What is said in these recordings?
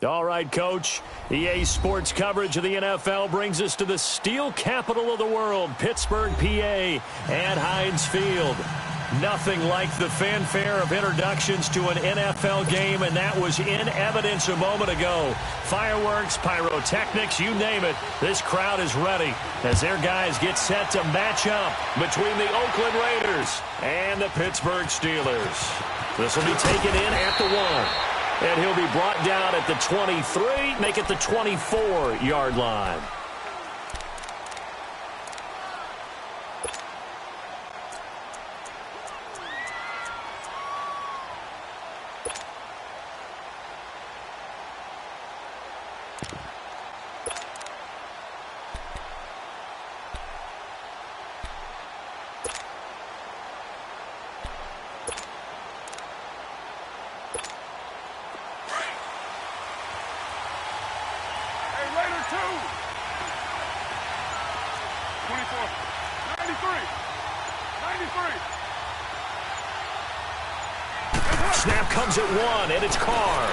All right, Coach. EA Sports coverage of the NFL brings us to the steel capital of the world, Pittsburgh, PA, and Heinz Field. Nothing like the fanfare of introductions to an NFL game, and that was in evidence a moment ago. Fireworks, pyrotechnics, you name it. This crowd is ready as their guys get set to match up between the Oakland Raiders and the Pittsburgh Steelers. This will be taken in at the 1. And he'll be brought down at the 23, make it the 24-yard line. Snap comes at 1, and it's Carr.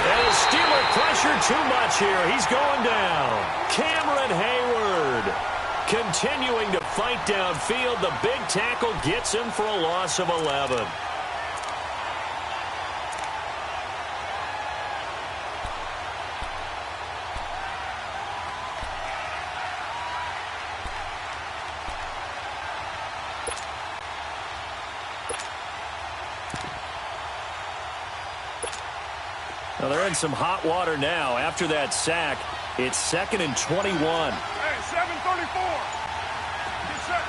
And the Steeler pressure too much here. He's going down. Cameron Hayward continuing to fight downfield. The big tackle gets him for a loss of 11. Well, they're in some hot water now. After that sack, it's 2nd and 21. Hey, 7:34. Get set.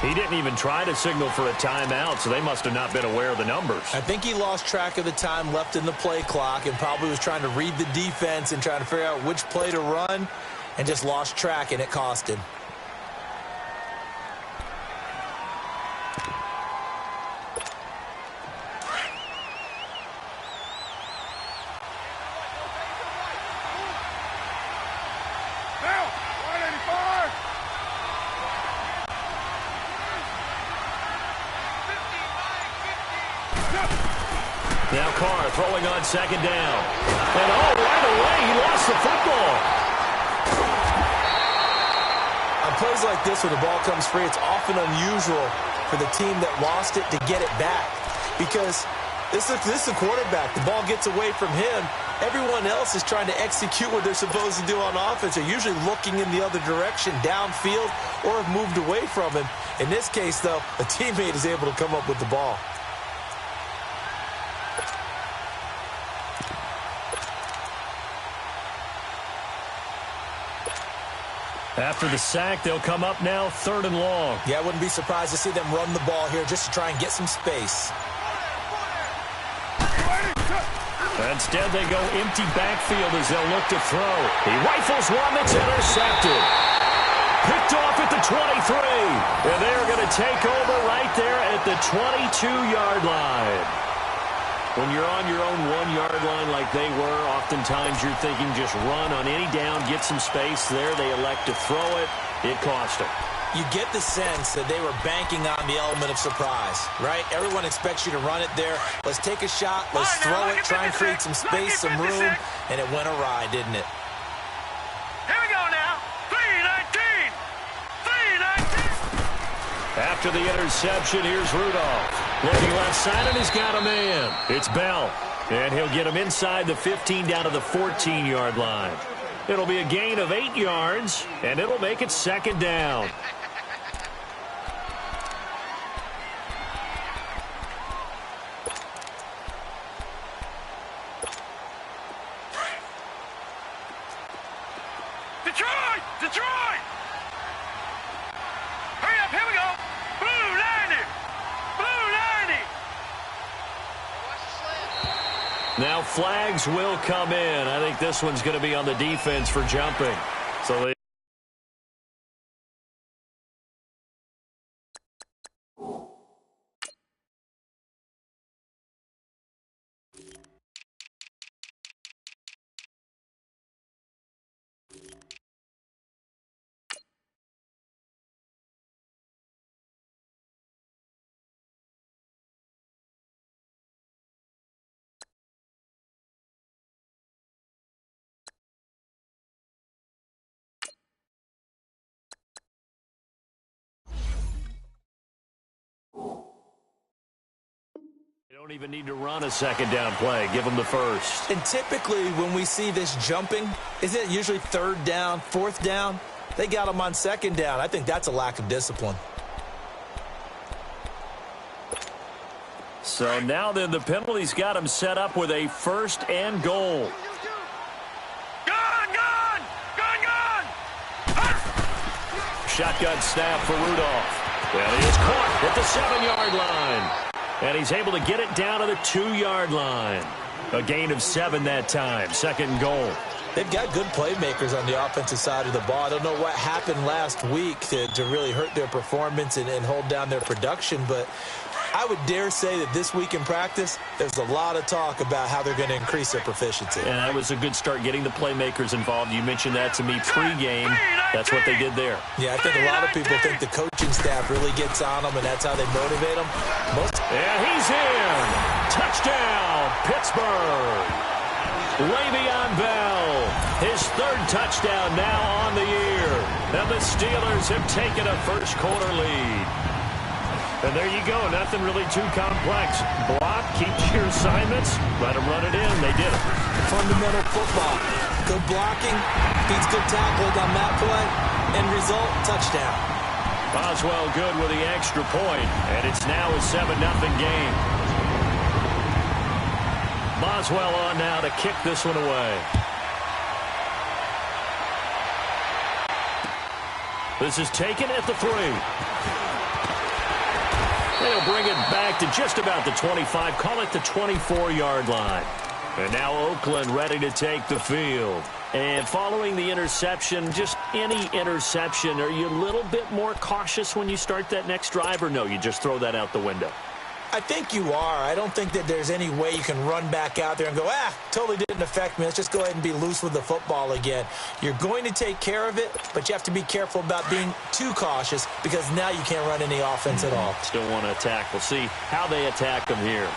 180. He didn't even try to signal for a timeout, so they must have not been aware of the numbers. I think he lost track of the time left in the play clock and probably was trying to read the defense and trying to figure out which play to run, and just lost track, and it cost him. Now, 185. Now Carr throwing on 2nd down. And right away, he lost the football. On plays like this, when the ball comes free, it's often unusual for the team that lost it to get it back. Because this is the quarterback. The ball gets away from him. Everyone else is trying to execute what they're supposed to do on offense. They're usually looking in the other direction, downfield, or have moved away from him. In this case, though, a teammate is able to come up with the ball. After the sack, they'll come up now 3rd and long. Yeah, I wouldn't be surprised to see them run the ball here just to try and get some space. Instead, they go empty backfield as they'll look to throw. He rifles one that's intercepted. Picked off at the 23. And they're going to take over right there at the 22-yard line. When you're on your own 1-yard line like they were, oftentimes you're thinking just run on any down, get some space there. They elect to throw it. It cost them. You get the sense that they were banking on the element of surprise, right? Everyone expects you to run it there. Let's take a shot. Let's throw it, try and create some space, some room, and it went awry, didn't it? Here we go now. 3:19. 3:19. After the interception, here's Rudolph. Looking left side, and he's got a man. It's Bell, and he'll get him inside the 15 down to the 14-yard line. It'll be a gain of 8 yards, and it'll make it 2nd down. Detroit! Detroit! Hurry up, here we go. Blue 90. Blue 90. Now flags will come in. I think this one's going to be on the defense for jumping. So they Don't even need to run a second down play. Give them the first. And typically when we see this jumping, isn't it usually third down, fourth down? They got them on second down. I think that's a lack of discipline. So now then the penalty's got him set up with a first and goal. Shotgun snap for Rudolph. Well, he is caught at the 7-yard line. And he's able to get it down to the 2-yard line. A gain of 7 that time. Second and goal. They've got good playmakers on the offensive side of the ball. I don't know what happened last week to really hurt their performance and hold down their production, but I would dare say that this week in practice, there's a lot of talk about how they're going to increase their proficiency. And that was a good start, getting the playmakers involved. You mentioned that to me pregame. That's what they did there. Yeah, I think a lot of people think the coaching staff really gets on them, and that's how they motivate them. And he's in. Touchdown, Pittsburgh. Le'Veon Bell, his third touchdown now on the year. And the Steelers have taken a first-quarter lead. And there you go. Nothing really too complex. Block, keep your assignments, let them run it in. They did it. Fundamental football. Good blocking, beats good tackling on that play. End result, touchdown. Boswell good with the extra point, and it's now a 7-0 game. Boswell on now to kick this one away. This is taken at the 3. They'll bring it back to just about the 25. Call it the 24-yard line. And now Oakland ready to take the field. And following the interception, just any interception, are you a little bit more cautious when you start that next drive, or no, you just throw that out the window? I think you are. I don't think that there's any way you can run back out there and go, totally didn't affect me. Let's just go ahead and be loose with the football again. You're going to take care of it, but you have to be careful about being too cautious because now you can't run any offense at all. Still want to attack. We'll see how they attack them here.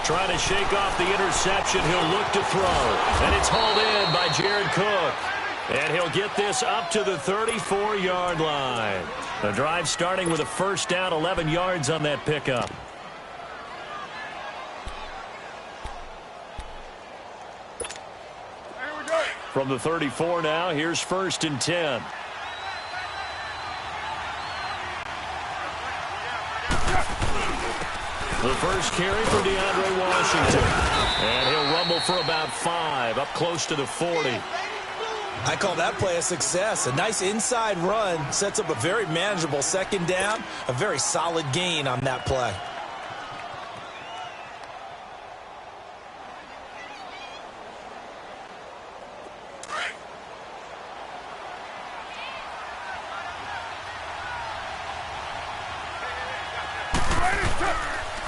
Trying to shake off the interception. He'll look to throw. And it's hauled in by Jared Cook. And he'll get this up to the 34-yard line. The drive starting with a first down, 11 yards on that pickup. From the 34 now, here's first and 10. The first carry for DeAndre Washington. And he'll rumble for about 5, up close to the 40. I call that play a success. A nice inside run sets up a very manageable second down, a very solid gain on that play.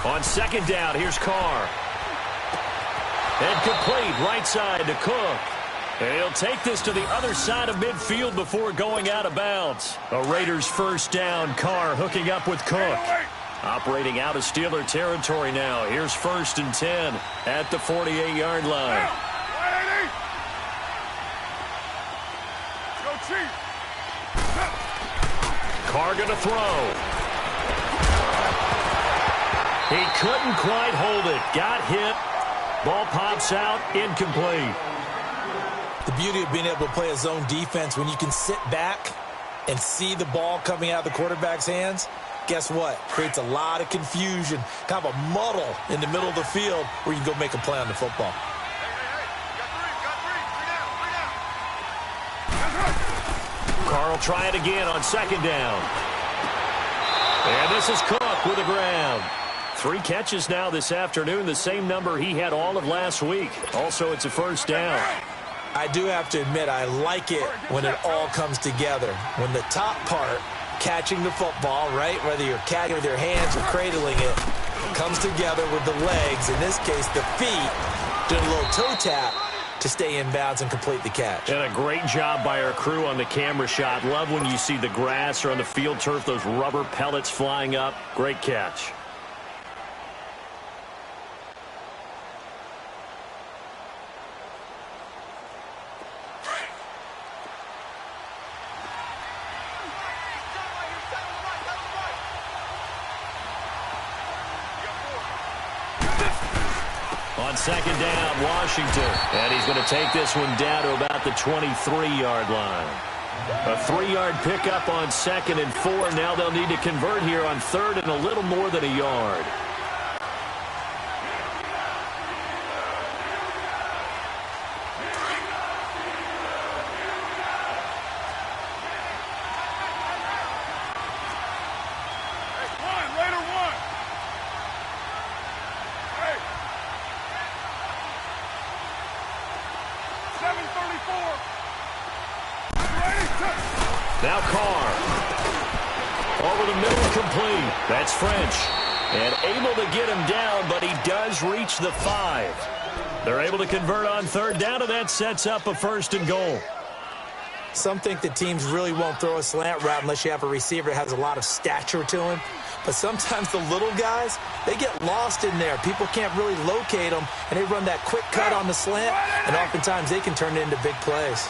On second down, here's Carr. And complete right side to Cook. And he'll take this to the other side of midfield before going out of bounds. A Raiders first down. Carr hooking up with Cook. Operating out of Steeler territory now. Here's first and 10 at the 48-yard line. Carr going to throw. He couldn't quite hold it. Got hit. Ball pops out. Incomplete. The beauty of being able to play a zone defense when you can sit back and see the ball coming out of the quarterback's hands, guess what? Creates a lot of confusion, kind of a muddle in the middle of the field where you can go make a play on the football. Carl try it again on second down. And this is Cook with the ground. 3 catches now this afternoon, the same number he had all of last week. Also, it's a first down. I do have to admit, I like it when it all comes together. When the top part, catching the football, right, whether you're catching with your hands or cradling it, comes together with the legs, in this case the feet, doing a little toe tap to stay in bounds and complete the catch. And a great job by our crew on the camera shot. Love when you see the grass or on the field turf, those rubber pellets flying up. Great catch. on second down, Washington. And he's going to take this one down to about the 23-yard line. A 3-yard pickup on 2nd and 4. Now they'll need to convert here on 3rd and a little more than a yard. Now Carr. Over the middle, complete. That's French. And able to get him down, but he does reach the 5. They're able to convert on 3rd down, and that sets up a 1st and goal. Some think that teams really won't throw a slant route unless you have a receiver that has a lot of stature to him. But sometimes the little guys, they get lost in there. People can't really locate them, and they run that quick cut on the slant, and oftentimes they can turn it into big plays.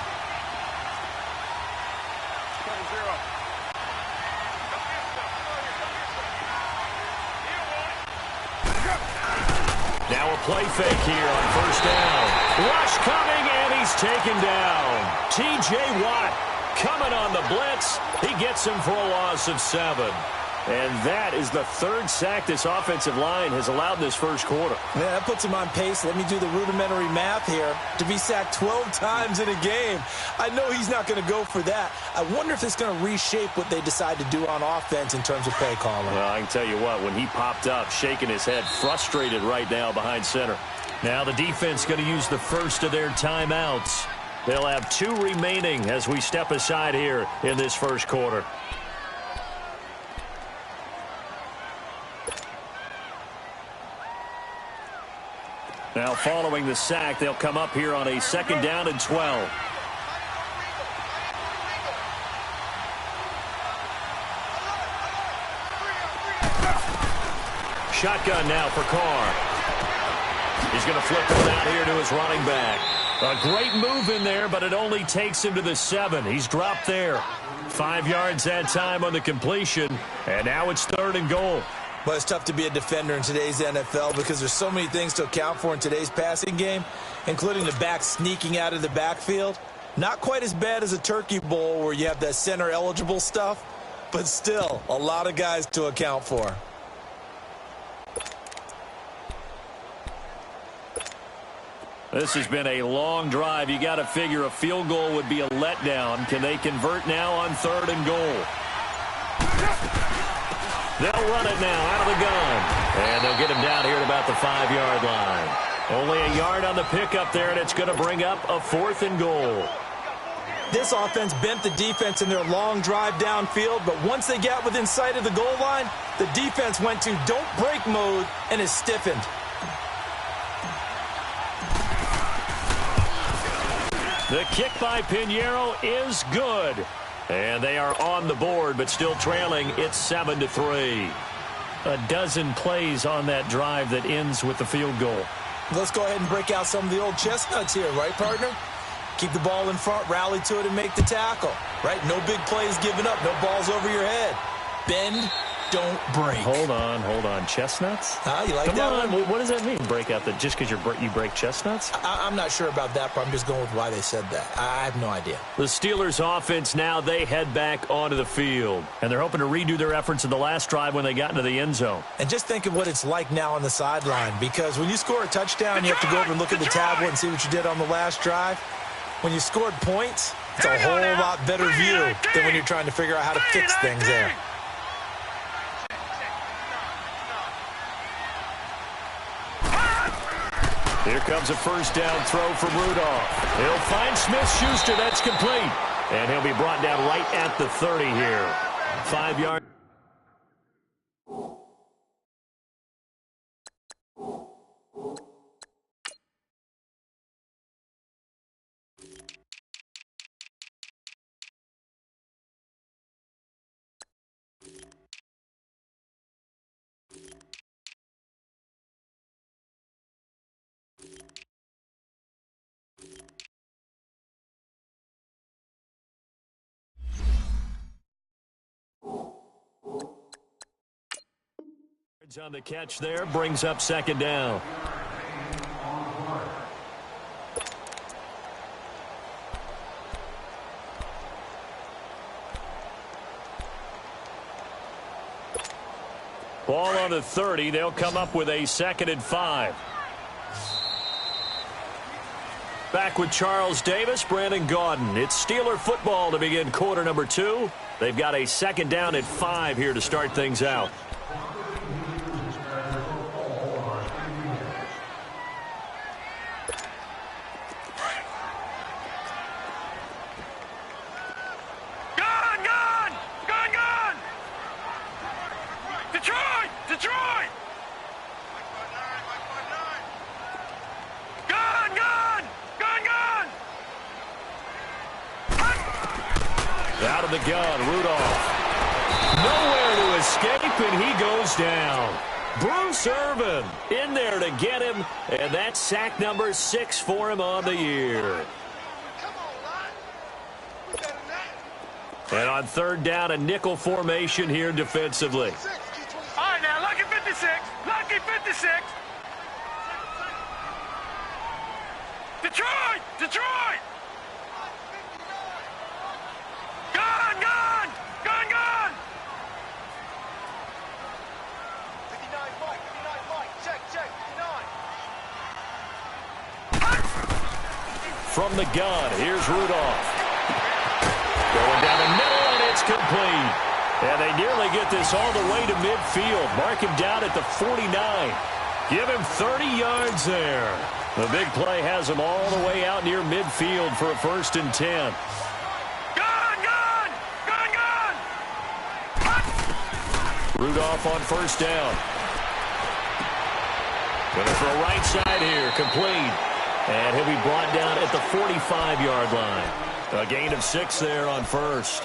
Now a play fake here on 1st down. Rush coming, and he's taken down. T.J. Watt coming on the blitz. He gets him for a loss of 7. And that is the 3rd sack this offensive line has allowed in this first quarter. Yeah, that puts him on pace. Let me do the rudimentary math here. To be sacked 12 times in a game, I know he's not going to go for that. I wonder if it's going to reshape what they decide to do on offense in terms of play calling. Well, I can tell you what, when he popped up, shaking his head, frustrated right now behind center. Now the defense going to use the first of their timeouts. They'll have 2 remaining as we step aside here in this first quarter. Now, following the sack, they'll come up here on a 2nd down and 12. Shotgun now for Carr. He's going to flip it out here to his running back. A great move in there, but it only takes him to the 7. He's dropped there. 5 yards that time on the completion, and now it's 3rd and goal. But it's tough to be a defender in today's NFL because there's so many things to account for in today's passing game, including the back sneaking out of the backfield. Not quite as bad as a turkey bowl where you have that center-eligible stuff, but still a lot of guys to account for. This has been a long drive. You got to figure a field goal would be a letdown. Can they convert now on 3rd and goal? They'll run it now out of the gun. And they'll get him down here at about the 5-yard line. Only a yard on the pickup there, and it's going to bring up a 4th and goal. This offense bent the defense in their long drive downfield, but once they got within sight of the goal line, the defense went to don't break mode and is stiffened. The kick by Pinheiro is good. And they are on the board, but still trailing. It's 7-3. A dozen plays on that drive that ends with the field goal. Let's go ahead and break out some of the old chestnuts here, right, partner? Keep the ball in front, rally to it, and make the tackle. Right? No big plays given up, no balls over your head. Bend, don't break. Hold on. Chestnuts? You like Come that on. one? What does that mean, break out the just because you break chestnuts? I'm not sure about that, but I'm just going with why they said that. I have no idea. The Steelers offense now, they head back onto the field. And they're hoping to redo their efforts in the last drive when they got into the end zone. And just think of what it's like now on the sideline, because when you score a touchdown, you have to go over and look at the tablet and see what you did on the last drive. When you scored points, it's a whole lot better view than when you're trying to figure out how to fix things there. Here comes a 1st down throw from Rudolph. He'll find Smith-Schuster. That's complete. And he'll be brought down right at the 30 here. 5 yards. On the catch there, brings up 2nd down. Ball on the 30. They'll come up with a 2nd and 5. Back with Charles Davis, Brandon Gaudin. It's Steeler football to begin quarter number 2. They've got a 2nd down at 5 here to start things out. Out of the gun, Rudolph. Nowhere to escape, and he goes down. Bruce Irvin in there to get him, and that's sack number 6 for him on the year. And on 3rd down, a nickel formation here defensively. All right, now, lucky 56. Lucky 56. Detroit! Detroit! Gun! Gun! Gun! Gun! 59 Mike. Check. 59. From the gun, here's Rudolph. Going down the middle, and it's complete. And they nearly get this all the way to midfield. Mark him down at the 49. Give him 30 yards there. The big play has him all the way out near midfield for a 1st and 10. Rudolph on 1st down. Going to throw right side here, complete. And he'll be brought down at the 45-yard line. A gain of 6 there on 1st.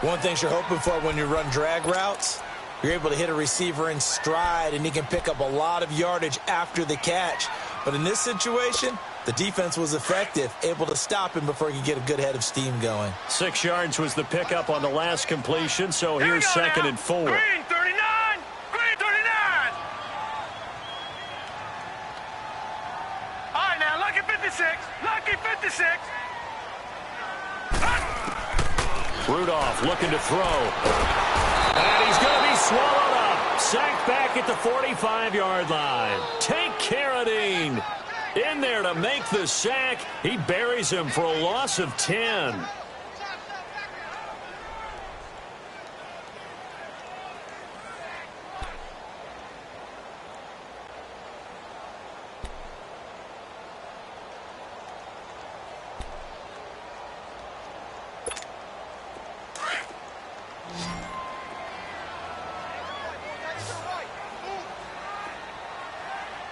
One thing you're hoping for when you run drag routes, you're able to hit a receiver in stride, and he can pick up a lot of yardage after the catch. But in this situation, the defense was effective, able to stop him before he could get a good head of steam going. 6 yards was the pickup on the last completion, so here's 2nd and 4. Green 39! Green 39! All right, now, lucky 56. Lucky 56. Rudolph looking to throw. And he's going to be swallowed up. Sacked back at the 45-yard line. Take Carradine in there to make the sack. He buries him for a loss of 10.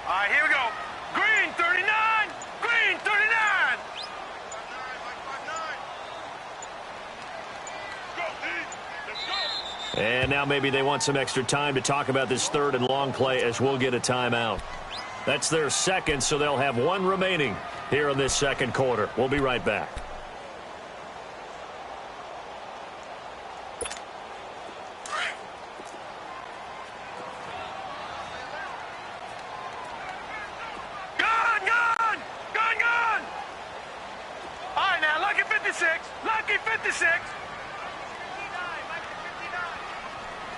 All right, here we go. Green 39! Green 39! And now maybe they want some extra time to talk about this 3rd and long play as we'll get a timeout. That's their 2nd, so they'll have 1 remaining here in this 2nd quarter. We'll be right back. Lucky 56.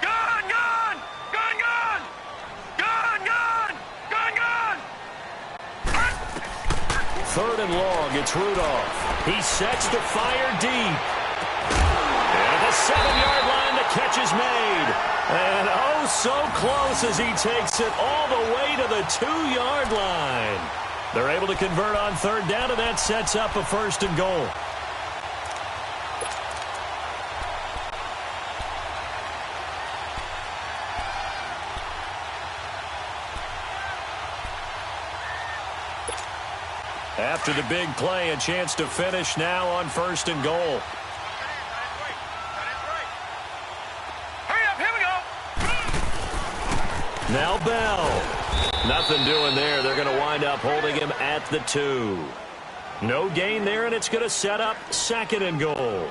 Gun, gun, gun, gun. Gun, gun, gun, gun. 3rd and long, it's Rudolph. He sets to fire deep. And the 7-yard line, the catch is made. And oh, so close as he takes it all the way to the 2-yard line. They're able to convert on 3rd down, and that sets up a 1st and goal. After the big play, a chance to finish now on 1st and goal. Hurry up, here we go. Now Bell. Nothing doing there. They're going to wind up holding him at the 2. No gain there, and it's going to set up 2nd and goal.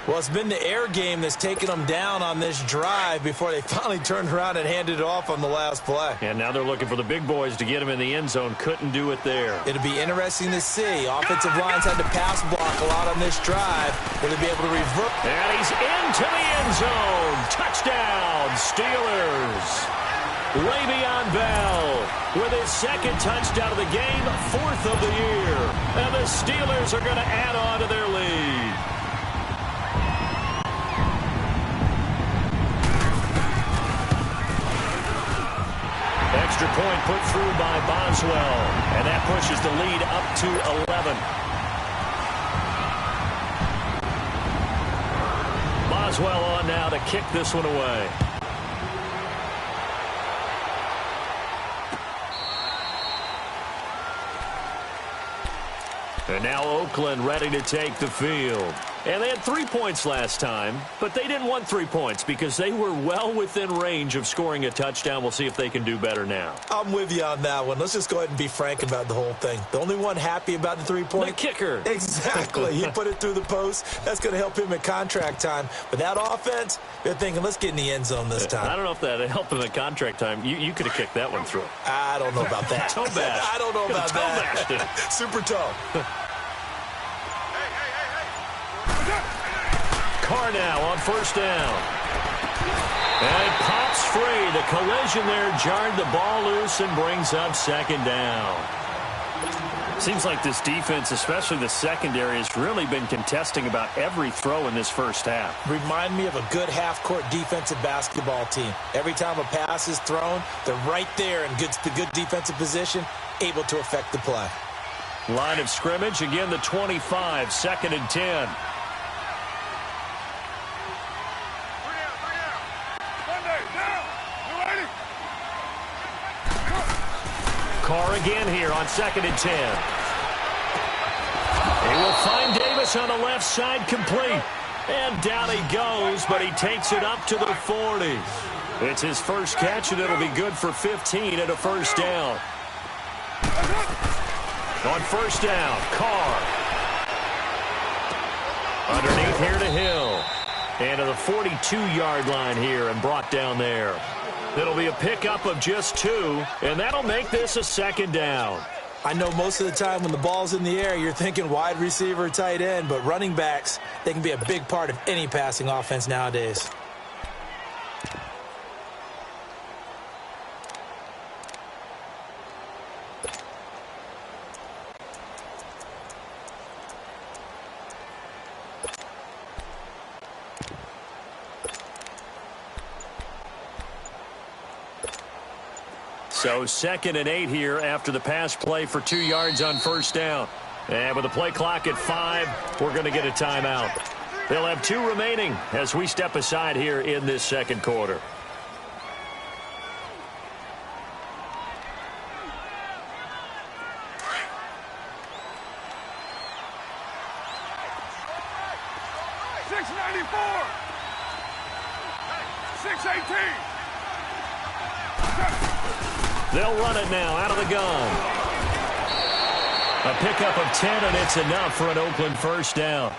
Well, it's been the air game that's taken them down on this drive before they finally turned around and handed it off on the last play. And now they're looking for the big boys to get him in the end zone. Couldn't do it there. It'll be interesting to see. Offensive lines had to pass block a lot on this drive. Will they be able to revert? And he's into the end zone. Touchdown, Steelers. Le'Veon Bell with his second touchdown of the game, 4th of the year. And the Steelers are going to add on to their lead. Extra point put through by Boswell, and that pushes the lead up to 11. Boswell on now to kick this one away. And now Oakland ready to take the field. And they had 3 points last time, but they didn't want 3 points because they were well within range of scoring a touchdown. We'll see if they can do better now. I'm with you on that one. Let's just go ahead and be frank about the whole thing. The only one happy about the 3-point? The kicker. Exactly. He put it through the post. That's going to help him at contract time. But that offense, they're thinking, let's get in the end zone this time. I don't know if that helped him at contract time. You could have kicked that one through. I don't know about that. Toe bash. I don't know about that. Toe bashed. Super toe. Carr now on first down. And it pops free. The collision there jarred the ball loose and brings up second down. Seems like this defense, especially the secondary, has really been contesting about every throw in this first half. Remind me of a good half-court defensive basketball team. Every time a pass is thrown, they're right there in the good defensive position, able to affect the play. Line of scrimmage, again the 25, 2nd and 10. Carr again here on 2nd and 10. He will find Davis on the left side, complete. And down he goes, but he takes it up to the 40. It's his first catch, and it'll be good for 15 and a first down. On first down, Carr. Underneath here to Hill. And to the 42-yard line here and brought down there. It'll be a pickup of just 2, and that'll make this a 2nd down. I know most of the time when the ball's in the air, you're thinking wide receiver, tight end, but running backs, they can be a big part of any passing offense nowadays. So 2nd and 8 here after the pass play for 2 yards on first down. And with the play clock at 5, we're going to get a timeout. They'll have 2 remaining as we step aside here in this second quarter. They'll run it now out of the gun. A pickup of 10, and it's enough for an Oakland first down.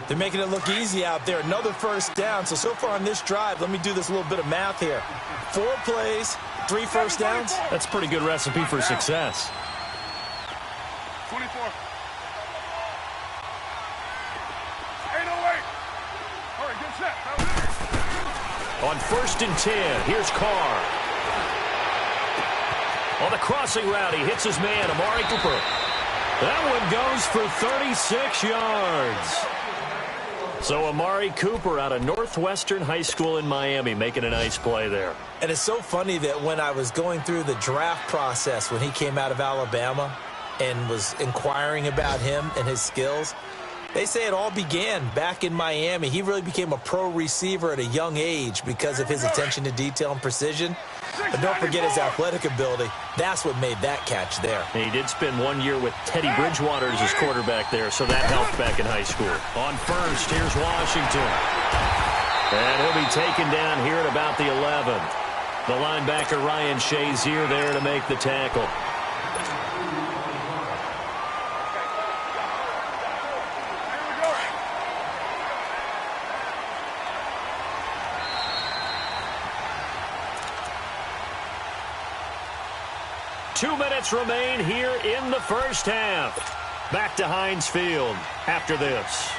They're making it look easy out there. Another first down. So far on this drive, let me do this little bit of math here. 4 plays, 3 first downs. That's a pretty good recipe for success. 24. 808. All right, get set. On 1st and 10, here's Carr. On the crossing route, he hits his man, Amari Cooper. That one goes for 36 yards. So Amari Cooper out of Northwestern High School in Miami making a nice play there. And it's so funny that when I was going through the draft process when he came out of Alabama and was inquiring about him and his skills, they say it all began back in Miami. He really became a pro receiver at a young age because of his attention to detail and precision. But don't forget his athletic ability. That's what made that catch there. And he did spend 1 year with Teddy Bridgewater as his quarterback there, so that helped back in high school. On first, here's Washington. And he'll be taken down here at about the 11. The linebacker Ryan Shazier there to make the tackle. 2 minutes remain here in the first half. Back to Heinz Field after this.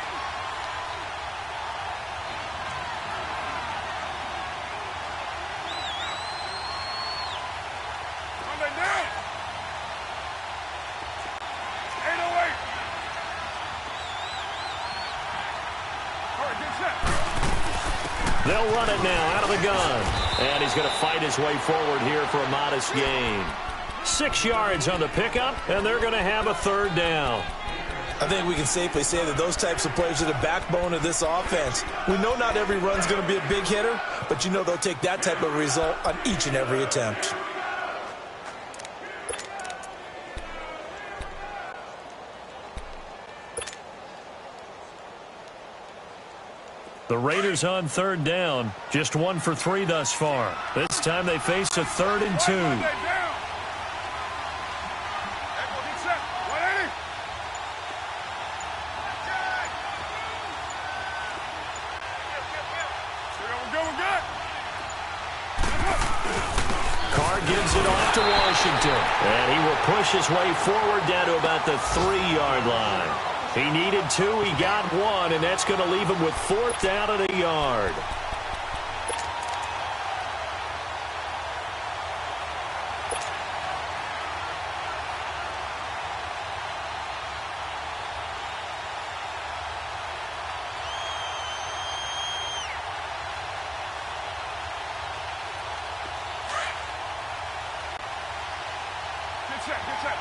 They'll run it now out of the gun. And he's going to fight his way forward here for a modest gain. 6 yards on the pickup, and they're going to have a third down. I think we can safely say that those types of plays are the backbone of this offense. We know not every run's going to be a big hitter, but you know they'll take that type of result on each and every attempt. The Raiders on third down, just 1 for 3 thus far. This time they face a 3rd and 2. Carr gives it off to Washington, and he will push his way forward down to about the 3-yard line. He needed 2, he got 1, and that's going to leave him with 4th down and a yard. Get set.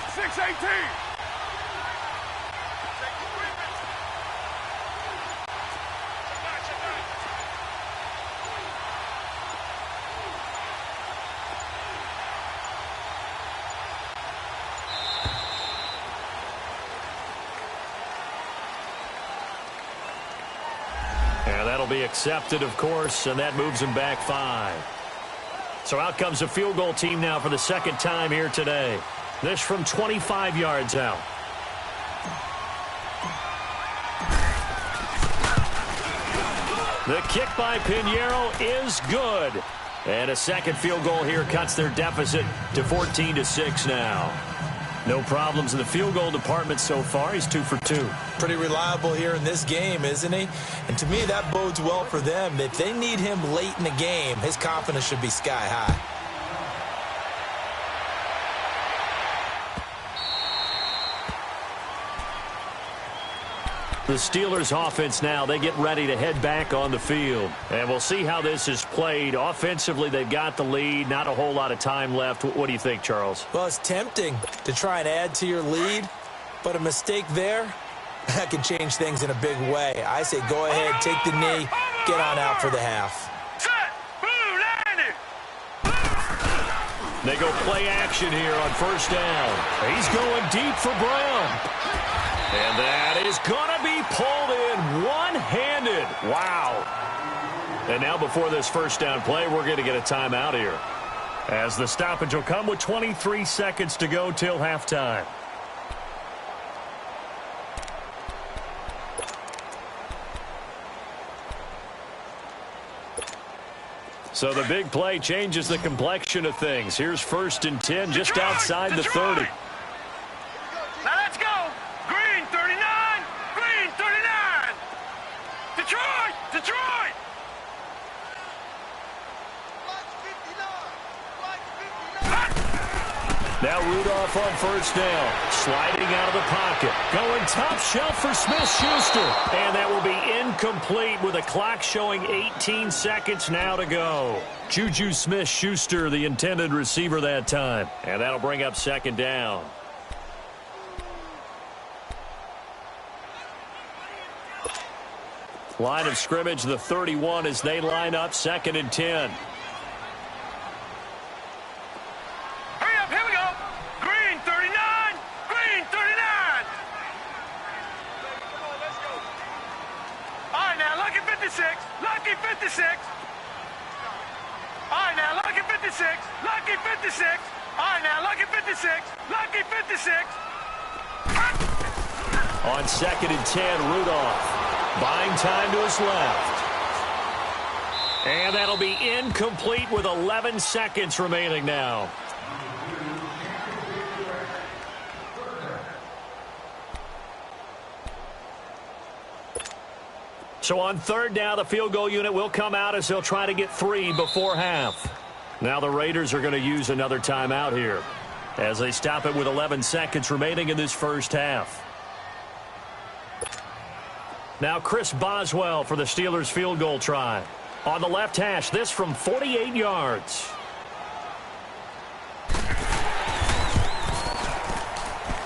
6-18. And that'll be accepted, of course, and that moves him back 5. So out comes a field goal team now for the second time here today. This from 25 yards out. The kick by Pinheiro is good. And a second field goal here cuts their deficit to 14-6 now. No problems in the field goal department so far. He's 2 for 2. Pretty reliable here in this game, isn't he? And to me, that bodes well for them. If they need him late in the game, his confidence should be sky high. The Steelers offense now, they get ready to head back on the field. And we'll see how this is played. Offensively, they've got the lead. Not a whole lot of time left. What do you think, Charles? Well, it's tempting to try and add to your lead, but a mistake there, that can change things in a big way. I say go ahead, take the knee, get on out for the half. They go play action here on first down. He's going deep for Brown. And that is going to be pulled in one-handed. Wow. And now before this first down play, we're going to get a timeout here, as the stoppage will come with 23 seconds to go till halftime. So the big play changes the complexion of things. Here's 1st and 10 just outside the 30. Now let's go. Green 39. Green 39. Detroit. Detroit. Now Rudolph on first down, sliding out of the pocket, going top shelf for Smith-Schuster, and that will be incomplete with a clock showing 18 seconds now to go. Juju Smith-Schuster, the intended receiver that time, and that'll bring up second down. Line of scrimmage, the 31, as they line up 2nd and 10. Lucky 56. All right, now, lucky 56. Lucky 56. All right, now, lucky 56. Lucky 56. On 2nd and 10, Rudolph. Buying time to his left. And that'll be incomplete with 11 seconds remaining now. So on third down, the field goal unit will come out as they'll try to get 3 before half. Now the Raiders are going to use another timeout here as they stop it with 11 seconds remaining in this first half. Now Chris Boswell for the Steelers field goal try. On the left hash, this from 48 yards.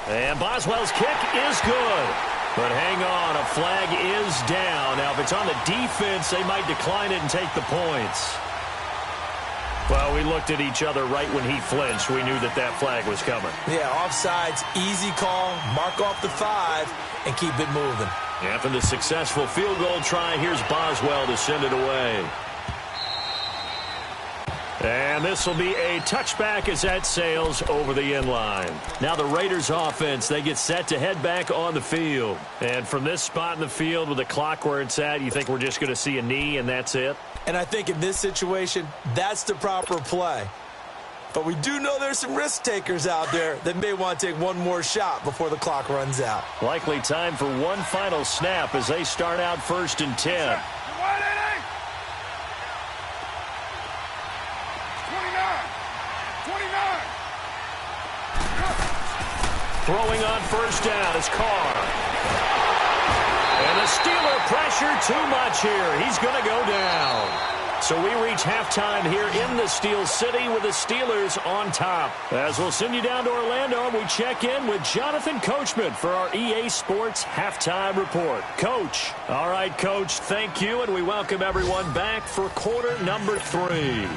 And Boswell's kick is good. But hang on, a flag is down. Now, if it's on the defense, they might decline it and take the points. Well, we looked at each other right when he flinched. We knew that that flag was coming. Yeah, offsides, easy call, mark off the 5, and keep it moving. After the successful field goal try, here's Boswell to send it away. And this will be a touchback as that sails over the end line. Now the Raiders offense, they get set to head back on the field. And from this spot in the field with the clock where it's at, you think we're just going to see a knee and that's it? And I think in this situation, that's the proper play. But we do know there's some risk takers out there that may want to take one more shot before the clock runs out. Likely time for one final snap as they start out 1st and 10. Throwing on first down is Carr. And the Steeler pressure too much here. He's going to go down. So we reach halftime here in the Steel City with the Steelers on top. As we'll send you down to Orlando, we check in with Jonathan Coachman for our EA Sports Halftime Report. Coach. All right, Coach, thank you, and we welcome everyone back for quarter number 3.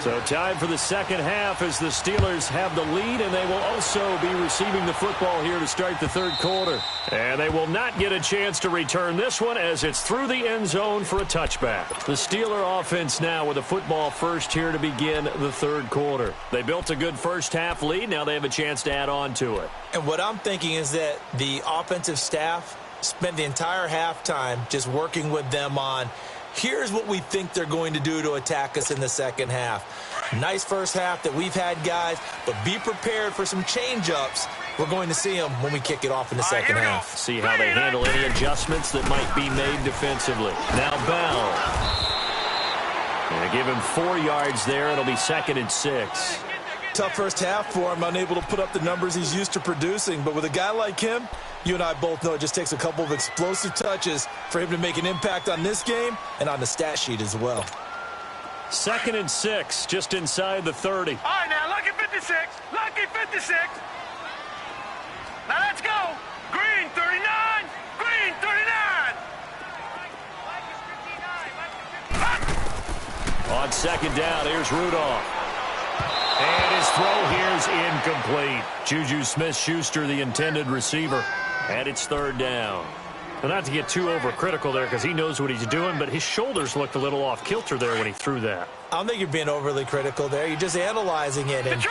So time for the second half as the Steelers have the lead, and they will also be receiving the football here to start the third quarter. And they will not get a chance to return this one as it's through the end zone for a touchback. The Steeler offense now with the football first here to begin the third quarter. They built a good first half lead. Now they have a chance to add on to it. And what I'm thinking is that the offensive staff spent the entire halftime just working with them on here's what we think they're going to do to attack us in the second half. Nice first half that we've had, guys, but be prepared for some change-ups. We're going to see them when we kick it off in the second half. See how they handle any adjustments that might be made defensively. Now Bell. And give him 4 yards there. It'll be 2nd and 6. Tough first half for him, unable to put up the numbers he's used to producing. But with a guy like him, you and I both know it just takes a couple of explosive touches for him to make an impact on this game and on the stat sheet as well. 2nd and 6, just inside the 30. All right, now, lucky 56. Lucky 56. Now, let's go. Green, 39. Green, 39. On 2nd down, here's Rudolph. And his throw here is incomplete. Juju Smith-Schuster, the intended receiver. And it's 3rd down. Well, not to get too overcritical there because he knows what he's doing, but his shoulders looked a little off kilter there when he threw that. I don't think you're being overly critical there. You're just analyzing it. And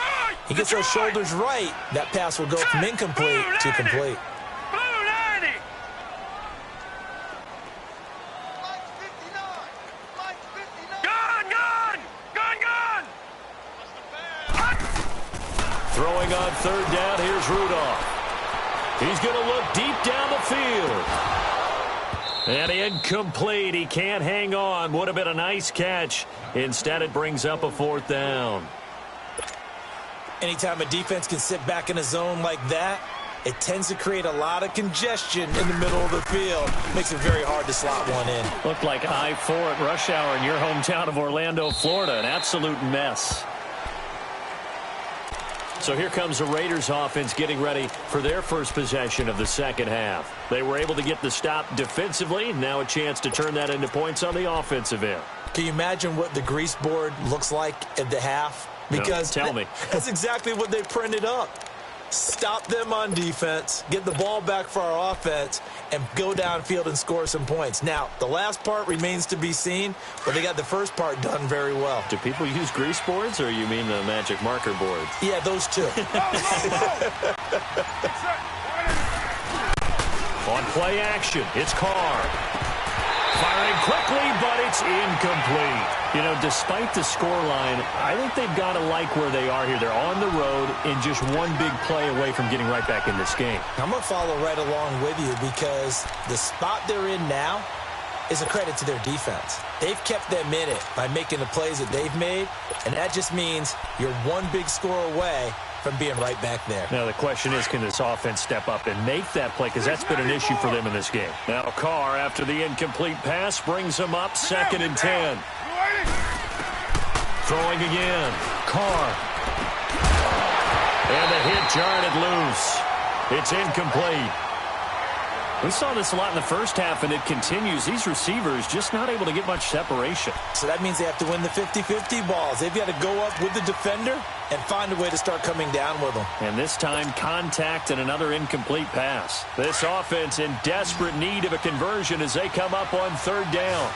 he gets those shoulders right. That pass will go from incomplete to complete. Blue 90. Throwing on 3rd down, here's Rudolph. He's going to look deep down the field. And incomplete. He can't hang on. Would have been a nice catch. Instead, it brings up a 4th down. Anytime a defense can sit back in a zone like that, it tends to create a lot of congestion in the middle of the field. Makes it very hard to slot one in. Looked like I-4 at rush hour in your hometown of Orlando, Florida. An absolute mess. So here comes the Raiders offense getting ready for their first possession of the second half. They were able to get the stop defensively. Now a chance to turn that into points on the offensive end. Can you imagine what the grease board looks like at the half? Because no, tell me. That's exactly what they printed up. Stop them on defense, get the ball back for our offense, and go downfield and score some points. Now, the last part remains to be seen, but they got the first part done very well. Do people use grease boards, or you mean the magic marker boards? Yeah, those two. On play action, it's Carr. Firing quickly, but it's incomplete. You know, despite the scoreline, I think they've got to like where they are here. They're on the road and just one big play away from getting right back in this game. I'm going to follow right along with you because the spot they're in now is a credit to their defense. They've kept them in it by making the plays that they've made, and that just means you're one big score away from being right back there. Now, the question is, can this offense step up and make that play? Because that's been an issue for them in this game. Now, Carr, after the incomplete pass, brings him up 2nd and 10. Throwing again. Carr. And the hit jarred it loose. It's incomplete. We saw this a lot in the first half, and it continues. These receivers just not able to get much separation. So that means they have to win the 50-50 balls. They've got to go up with the defender and find a way to start coming down with them. And this time, contact and another incomplete pass. This offense in desperate need of a conversion as they come up on 3rd down.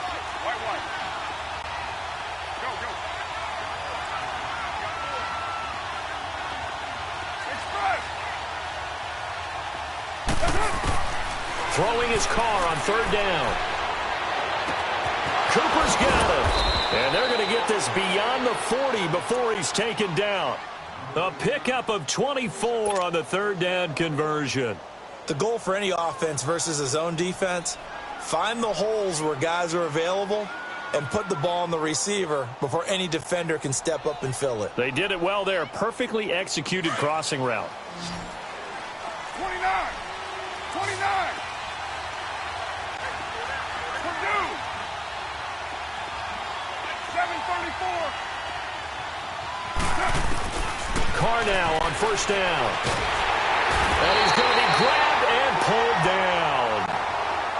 Throwing his Carr on 3rd down. Cooper's got it. And they're going to get this beyond the 40 before he's taken down. A pickup of 24 on the 3rd down conversion. The goal for any offense versus his own defense, find the holes where guys are available and put the ball on the receiver before any defender can step up and fill it. They did it well there. Perfectly executed crossing route. 29. 29. Purdue. 734. Carr now on 1st down. And he's going to be grabbed and pulled down.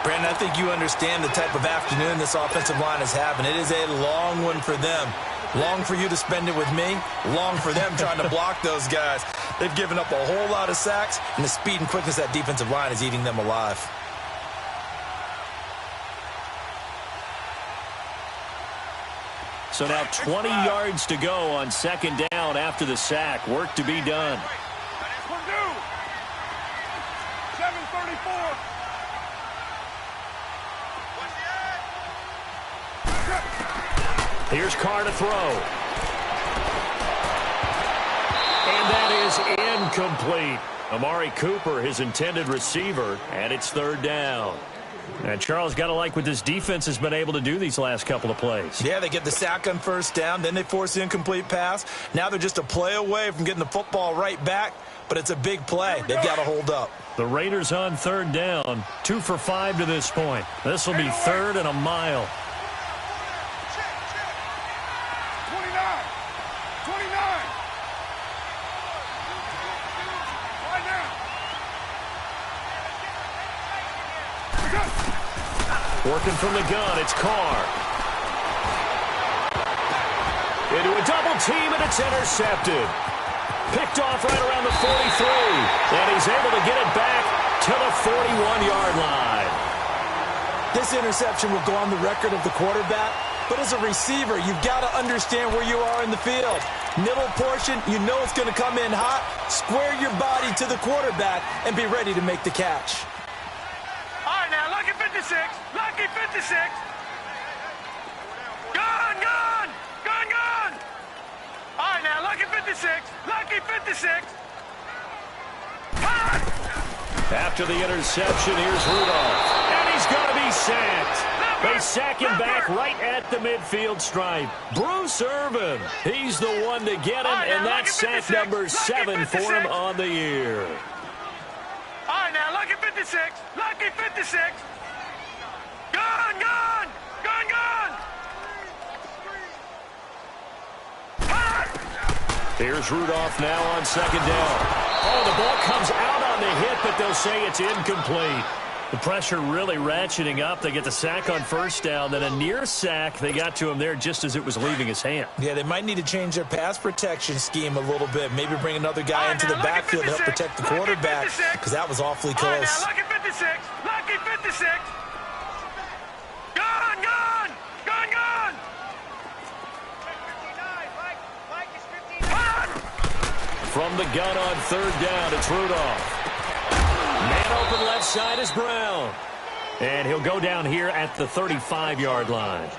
Brandon, I think you understand the type of afternoon this offensive line is having. It is a long one for them. Long for you to spend it with me. Long for them trying to block those guys. They've given up a whole lot of sacks, and the speed and quickness of that defensive line is eating them alive. So now 20 yards to go on 2nd down after the sack. Work to be done. Purdue. 734. Here's Carr to throw. And that is incomplete. Amari Cooper, his intended receiver, and it's 3rd down. And Charles, got to like what this defense has been able to do these last couple of plays. Yeah, they get the sack on 1st down, then they force the incomplete pass. Now they're just a play away from getting the football right back, but it's a big play. They've got to hold up. The Raiders on 3rd down, 2 for 5 to this point. This will be 3rd and a mile. 29. 29. Right now. Working from the gun, it's Carr. Into a double team, and it's intercepted. Picked off right around the 43. And he's able to get it back to the 41-yard line. This interception will go on the record of the quarterback, but as a receiver, you've got to understand where you are in the field. Middle portion, you know it's going to come in hot. Square your body to the quarterback and be ready to make the catch. All right, now, lucky 56. Lucky 56. Gone, gone. Gone, gone. All right, now, lucky 56. Lucky 56. Hot. After the interception, here's Rudolph. And he's going to be sacked. They sack him back right at the midfield stripe. Bruce Irvin, he's the one to get him, and that's sack number 7 for him on the year. All right, now, lucky 56. Lucky 56. Gone, gone. Gone, gone. Hot. Here's Rudolph now on 2nd down. Oh, the ball comes out on the hit, but they'll say it's incomplete. The pressure really ratcheting up. They get the sack on 1st down, then a near sack. They got to him there just as it was leaving his hand. Yeah, they might need to change their pass protection scheme a little bit. Maybe bring another guy into the backfield to help protect the quarterback, because that was awfully close. All right, now, lucky 56. Lucky 56. Gone, gone. Gone, gone. Hot. From the gun on 3rd down, it's Rudolph. Man open left side is Brown. And he'll go down here at the 35-yard line.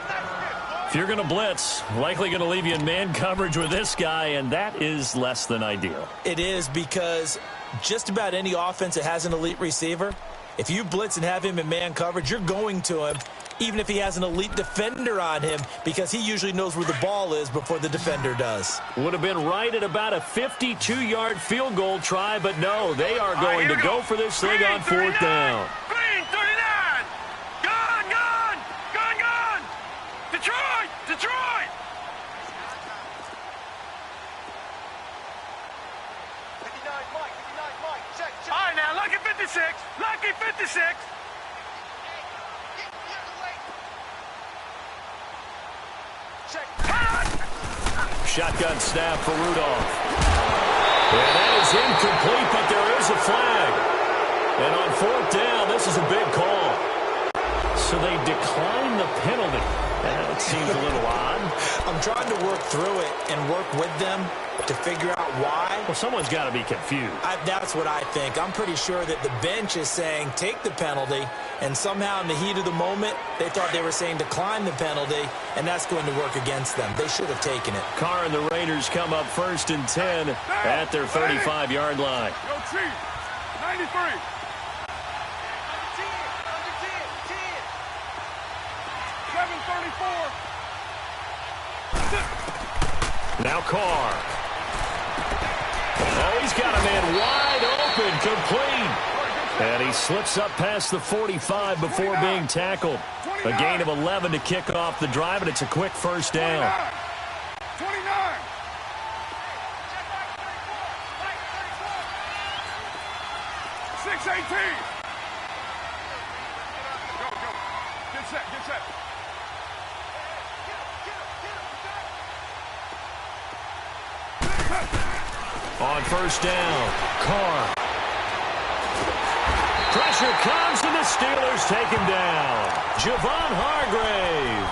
If you're going to blitz, likely going to leave you in man coverage with this guy, and that is less than ideal. It is, because just about any offense that has an elite receiver, if you blitz and have him in man coverage, you're going to him, even if he has an elite defender on him, because he usually knows where the ball is before the defender does. Would have been right at about a 52-yard field goal try, but no, they are going to go for this thing on fourth down. Green 39. Gone. Detroit. 59 Mike. Check. All right, now, lucky 56. Check. Shotgun snap for Rudolph. And that is incomplete, but there is a flag. And on fourth down, this is a big call. So they decline the penalty. That seems a little odd. I'm trying to work through it and work with them to figure out why. Well, someone's got to be confused. That's what I think. I'm pretty sure that the bench is saying take the penalty, and somehow in the heat of the moment, they thought they were saying decline the penalty, and that's going to work against them. They should have taken it. Carr and the Raiders come up 1st and 10 at their 35-yard line. Yo, Chief, 93. Now Carr. Oh, he's got a man wide open, complete. And he slips up past the 45 before being tackled. A gain of 11 to kick off the drive, and it's a quick first down. 29. 618. Go. Get set. On first down, Carr. Pressure comes, and the Steelers take him down. Javon Hargrave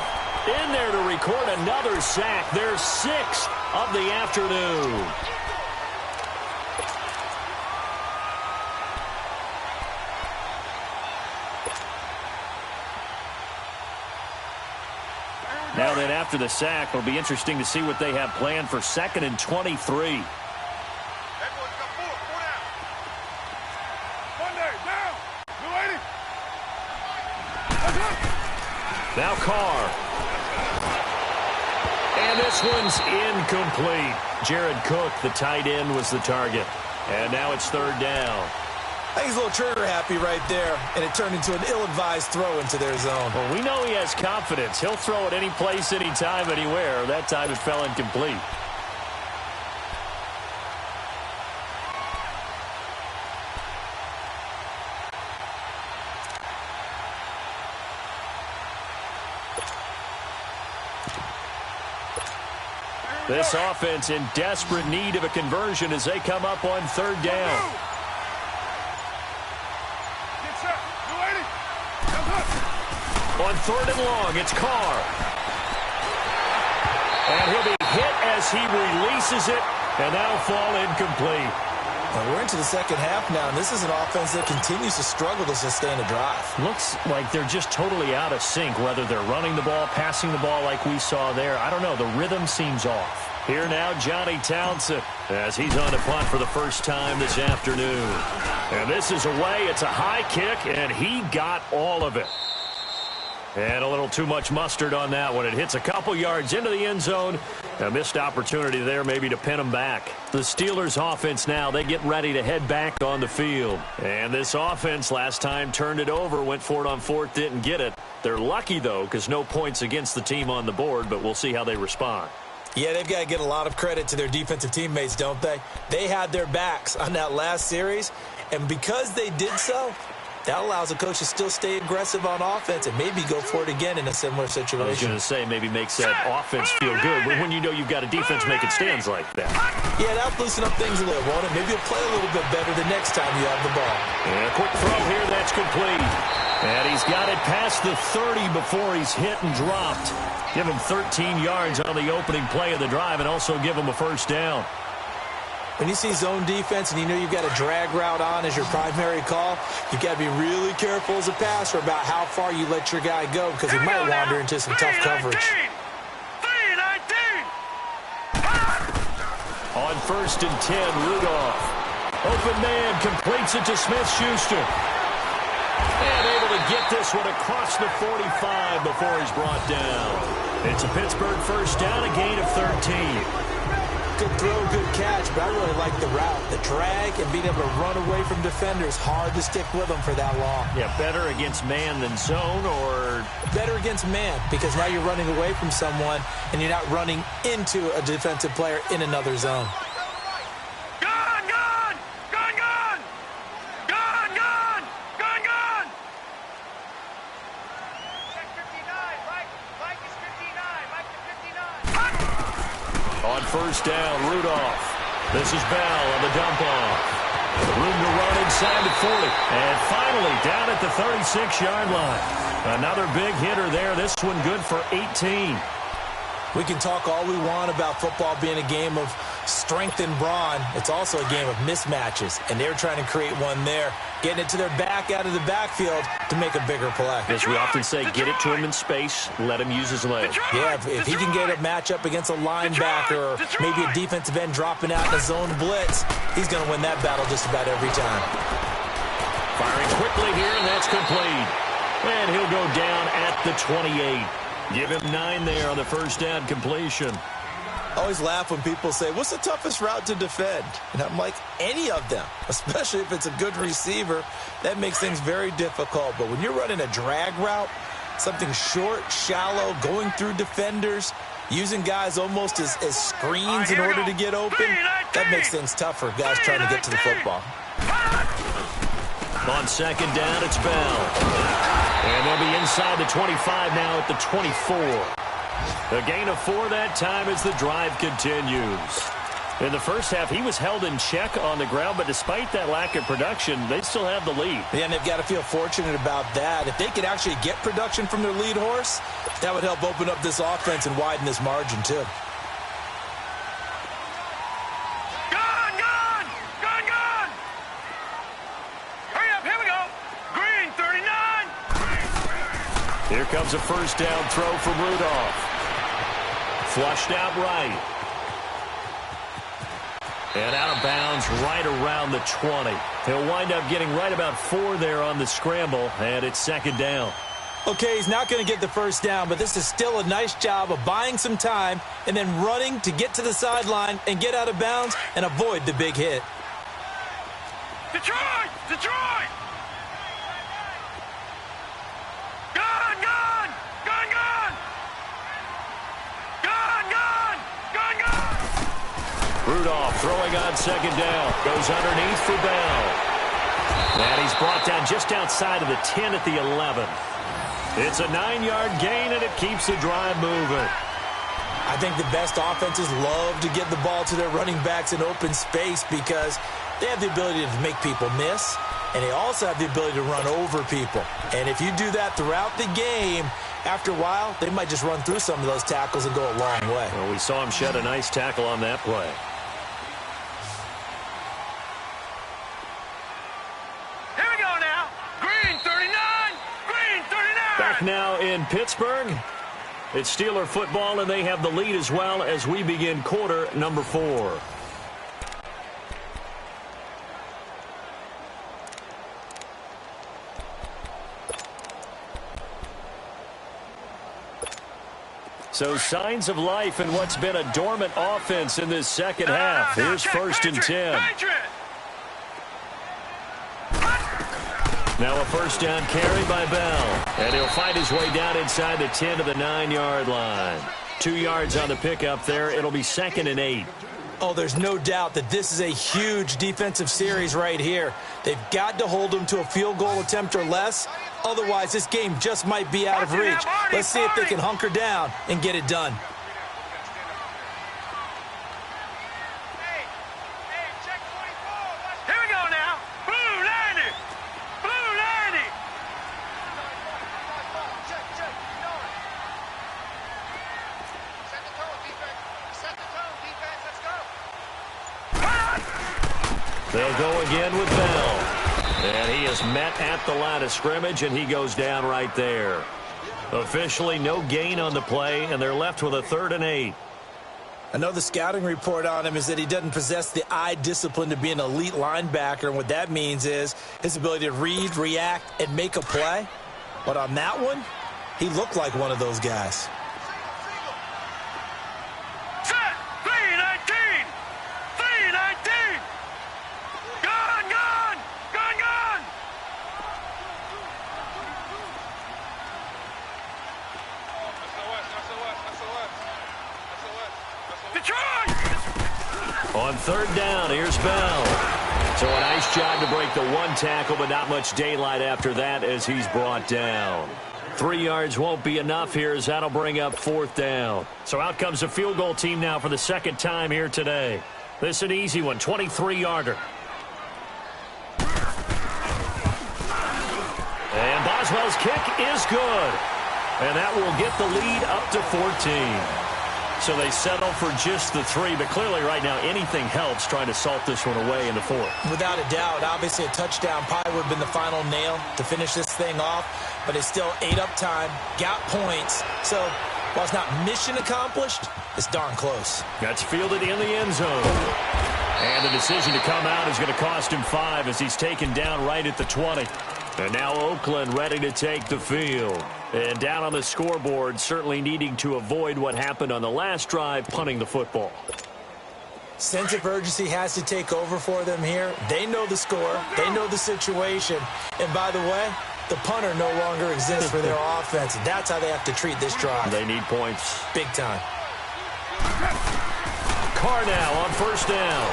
in there to record another sack. Their 6th of the afternoon. Now then, after the sack, it'll be interesting to see what they have planned for 2nd and 23. Now Carr. And this one's incomplete. Jared Cook, the tight end, was the target. And now it's 3rd down. I think he's a little trigger happy right there, and it turned into an ill-advised throw into their zone. Well, we know he has confidence. He'll throw it any place, anytime, anywhere. That time it fell incomplete. This offense in desperate need of a conversion as they come up on 3rd down. On 3rd and long, it's Carr. And he'll be hit as he releases it, and that'll fall incomplete. Well, we're into the second half now, and this is an offense that continues to struggle to sustain a drive. Looks like they're just totally out of sync, whether they're running the ball, passing the ball like we saw there. I don't know. The rhythm seems off. Here now, Johnny Townsend, as he's on to punt for the first time this afternoon. And this is away. It's a high kick, and he got all of it. And a little too much mustard on that one. It hits a couple yards into the end zone. A missed opportunity there maybe to pin them back. The Steelers offense now, they get ready to head back on the field. And this offense last time turned it over, went for it on 4th, didn't get it. They're lucky, though, because no points against the team on the board, but we'll see how they respond. Yeah, they've got to get a lot of credit to their defensive teammates, don't they? They had their backs on that last series, and because they did so, that allows a coach to still stay aggressive on offense and maybe go for it again in a similar situation. I was going to say maybe makes that offense feel good when you know you've got a defense making stands like that. Yeah, that'll loosen up things a little, won't it? Maybe you'll play a little bit better the next time you have the ball. And a quick throw here, that's complete. And he's got it past the 30 before he's hit and dropped. Give him 13 yards on the opening play of the drive and also give him a first down. When you see zone defense and you know you've got a drag route on as your primary call, you've got to be really careful as a passer about how far you let your guy go because he might wander into some tough coverage. 3-19. On 1st and 10, Rudolph. Open man completes it to Smith-Schuster. And able to get this one across the 45 before he's brought down. It's a Pittsburgh first down, a gain of 13. Good throw, good catch, but I really like the route. The drag and being able to run away from defenders, hard to stick with them for that long. Yeah, better against man than zone, or? Better against man, because now you're running away from someone and you're not running into a defensive player in another zone. On first down, Rudolph. This is Bell on the dump off. Room to run inside the 40. And finally down at the 36-yard line. Another big hitter there. This one good for 18. We can talk all we want about football being a game of strength and brawn. It's also a game of mismatches. And they're trying to create one there. Getting it to their back out of the backfield to make a bigger play. As we often say, get it to him in space, let him use his leg. Yeah, if he can get a matchup against a linebacker or maybe a defensive end dropping out in a zone blitz, he's going to win that battle just about every time. Firing quickly here, and that's complete. And he'll go down at the 28. Give him 9 there on the first down completion. I always laugh when people say, what's the toughest route to defend? And I'm like, any of them, especially if it's a good receiver. That makes things very difficult. But when you're running a drag route, something short, shallow, going through defenders, using guys almost as screens in order to get open, that makes things tough for guys trying to get to the football. On second down, it's Bell. And they'll be inside the 25 now at the 24. A gain of 4 that time as the drive continues. In the first half, he was held in check on the ground, but despite that lack of production, they still have the lead. Yeah, and they've got to feel fortunate about that. If they could actually get production from their lead horse, that would help open up this offense and widen this margin, too. Hurry up, here we go. Green, 39. Here comes a first down throw from Rudolph. Flushed out right. And out of bounds right around the 20. He'll wind up getting right about 4 there on the scramble, and it's second down. Okay, he's not going to get the first down, but this is still a nice job of buying some time and then running to get to the sideline and get out of bounds and avoid the big hit. Detroit! Detroit! Gun, gun! Gun, gun! Gun, gun! Gun, gun! Rudolph throwing on second down. Goes underneath for Bell. And he's brought down just outside of the 10 at the 11. It's a 9-yard gain, and it keeps the drive moving. I think the best offenses love to get the ball to their running backs in open space because they have the ability to make people miss, and they also have the ability to run over people. And if you do that throughout the game, after a while, they might just run through some of those tackles and go a long way. Well, we saw him shed a nice tackle on that play. Here we go now. Green, 39. Green, 39. Back now in Pittsburgh. It's Steeler football, and they have the lead as well as we begin quarter number 4. So signs of life in what's been a dormant offense in this second half. Here's first and 10. Now a first down carry by Bell. And he'll find his way down inside the 10 to the 9-yard line. 2 yards on the pickup there. It'll be second and 8. Oh, there's no doubt that this is a huge defensive series right here. They've got to hold them to a field goal attempt or less. Otherwise, this game just might be out of reach. Let's see if they can hunker down and get it done. Here we go now. Blue 90. Blue 90. Set the tone, defense. Let's go. They'll go again with Bell. And he is met at the line of scrimmage, and he goes down right there. Officially, no gain on the play, and they're left with a 3rd and 8. I know the scouting report on him is that he doesn't possess the eye discipline to be an elite linebacker, and what that means is his ability to read, react, and make a play. But on that one, he looked like one of those guys. Set! 3-19! 3-19! Gone! Gone! Gone! Gone! Detroit! On 3rd down, here's Bell. So a nice job to break the 1 tackle, but not much daylight after that as he's brought down. 3 yards won't be enough here as that'll bring up 4th down. So out comes the field goal team now for the 2nd time here today. This is an easy one, 23-yarder. And Boswell's kick is good. And that will get the lead up to 14. So they settle for just the 3, but clearly right now anything helps trying to salt this one away in the 4th. Without a doubt, obviously a touchdown probably would have been the final nail to finish this thing off, but it's still ate up time, got points. So while it's not mission accomplished, it's darn close. That's fielded in the end zone. And the decision to come out is going to cost him 5 as he's taken down right at the 20. And now Oakland ready to take the field. And down on the scoreboard, certainly needing to avoid what happened on the last drive, punting the football. Sense of urgency has to take over for them here. They know the score. They know the situation. And by the way, the punter no longer exists for their offense. That's how they have to treat this drive. They need points. Big time. Carr now on 1st down.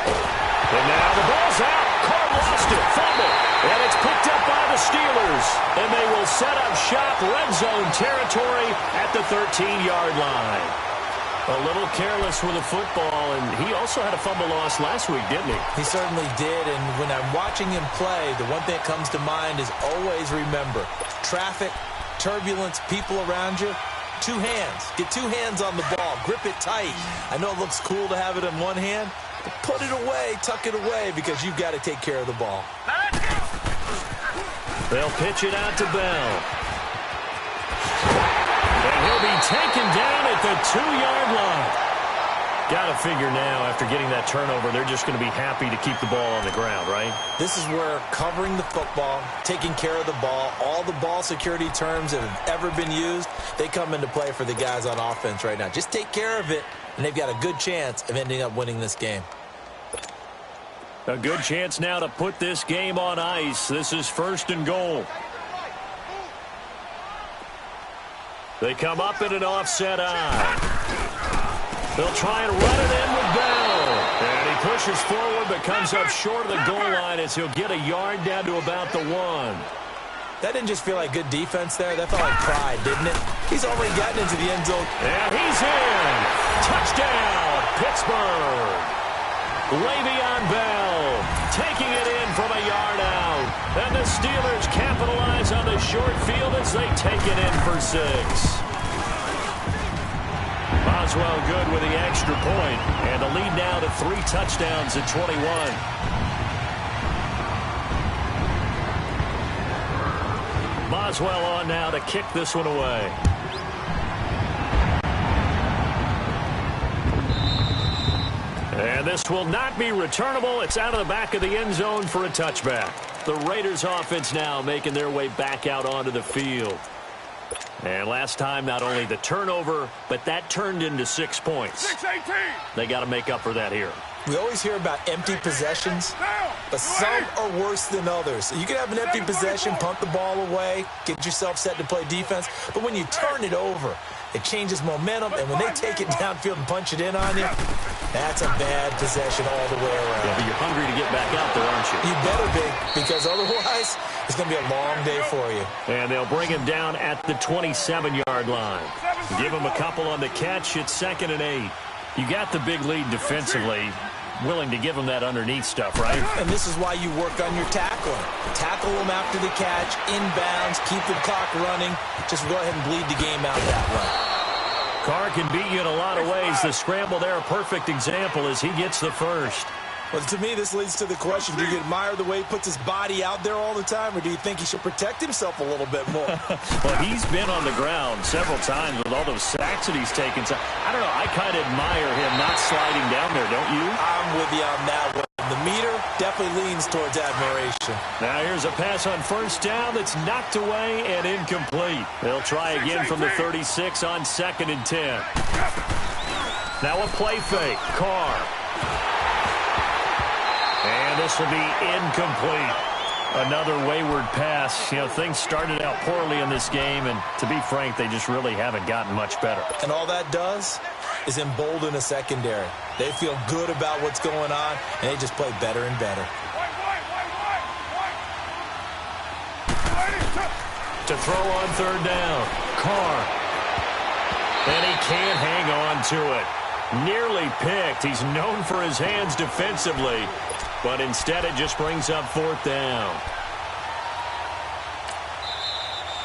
And now the ball's out. Carr lost it. Fumble. And it's picked up by the Steelers. And they will set up shop, red zone territory at the 13-yard line. A little careless with the football, and he also had a fumble loss last week, didn't he? He certainly did, and when I'm watching him play, the one thing that comes to mind is always remember, traffic, turbulence, people around you, 2 hands. Get 2 hands on the ball. Grip it tight. I know it looks cool to have it in one hand, but put it away, tuck it away, because you've got to take care of the ball. They'll pitch it out to Bell. And he'll be taken down at the 2-yard line. Got to figure now, after getting that turnover, they're just going to be happy to keep the ball on the ground, right? This is where covering the football, taking care of the ball, all the ball security terms that have ever been used, they come into play for the guys on offense right now. Just take care of it, and they've got a good chance of ending up winning this game. A good chance now to put this game on ice. This is 1st and goal. They come up in an offset eye. They'll try and run it in with Bell. And he pushes forward but comes up short of the goal line as he'll get a yard down to about the 1. That didn't just feel like good defense there. That felt like pride, didn't it? He's already gotten into the end zone. And he's in. Touchdown, Pittsburgh. Le'Veon Bell taking it in from a yard out. And the Steelers capitalize on the short field as they take it in for 6. Boswell good with the extra point. And the lead now to 3 touchdowns at 21. Boswell on now to kick this one away. And this will not be returnable. It's out of the back of the end zone for a touchback. The Raiders offense now making their way back out onto the field. And last time, not only the turnover, but that turned into 6 points. 6-18. They got to make up for that here. We always hear about empty possessions, but some are worse than others. You can have an empty possession, punt the ball away, get yourself set to play defense, but when you turn it over, it changes momentum, and when they take it downfield and punch it in on you, that's a bad possession all the way around. Yeah, but you're hungry to get back out there, aren't you? You better be, because otherwise it's going to be a long day for you. And they'll bring him down at the 27-yard line. Give him a couple on the catch. It's 2nd and 8. You got the big lead defensively. Willing to give them that underneath stuff, right? And this is why you work on your tackling. Tackle them after the catch, inbounds, keep the clock running. Just go ahead and bleed the game out that way. Carr can beat you in a lot of ways. The scramble there, a perfect example as he gets the first. Well, to me, this leads to the question, do you admire the way he puts his body out there all the time, or do you think he should protect himself a little bit more? Well, he's been on the ground several times with all those sacks that he's taken. So, I don't know. I kind of admire him not sliding down there, don't you? I'm with you on that one. The meter definitely leans towards admiration. Now here's a pass on first down that's knocked away and incomplete. They'll try again from the 36 on 2nd and 10. Now a play fake. Carr. And this will be incomplete. Another wayward pass. You know, things started out poorly in this game, and to be frank, they just really haven't gotten much better. And all that does is embolden a secondary. They feel good about what's going on, and they just play better and better. To throw on 3rd down. Carr. And he can't hang on to it. Nearly picked. He's known for his hands defensively, but instead it just brings up 4th down.